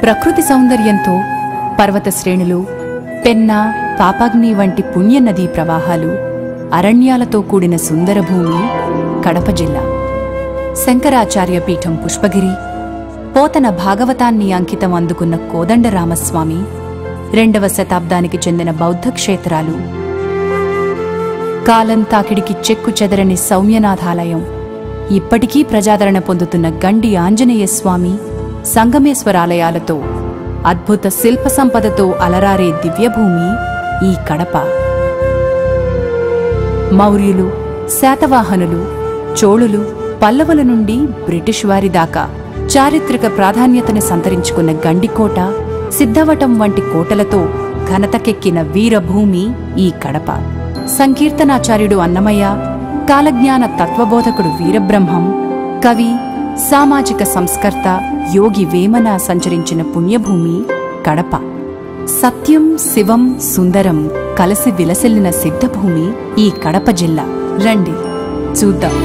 ప్రకృతి సౌందర్యంతో పర్వత శ్రేణులు, పెన్నా, పాపాగ్ని వంటి పుణ్యనదీ ప్రవాహాలు, అరణ్యాలతో కూడిన సుందర భూమి కడప జిల్లా. శంకరాచార్య పీఠం పుష్పగిరి, పోతన భాగవతాన్ని అంకితం అందుకున్న కోదండరామస్వామి, 2వ శతాబ్దానికి చెందిన బౌద్ధ క్షేత్రాలు, కాలం తాకిడికి చెక్కు చెదరని సౌమ్యనాథాలయం, ఇప్పటికీ ప్రజాదరణ పొందుతున్న గండి ఆంజనేయ స్వామి, సంగమేశ్వరాలయాలతో అద్భుత శిల్ప సంపదతో అలరారే దివ్యభూమి ఈ కడప. మౌర్యులు, శాతవాహనులు, చోళులు, పల్లవుల నుండి బ్రిటిష్ వారి దాకా చారిత్రక ప్రాధాన్యతను సంతరించుకున్న గండికోట, సిద్ధవటం వంటి కోటలతో ఘనతకెక్కిన వీరభూమి ఈ కడప. సంకీర్తనాచార్యుడు అన్నమయ్య, కాలజ్ఞాన తత్వబోధకుడు వీరబ్రహ్మం, కవి, సామాజిక సంస్కర్త యోగి వేమన సంచరించిన పుణ్యభూమి కడప. సత్యం, శివం, సుందరం కలిసి విలసిల్లిన సిద్ధభూమి ఈ కడప జిల్లా. రండి చూద్దాం.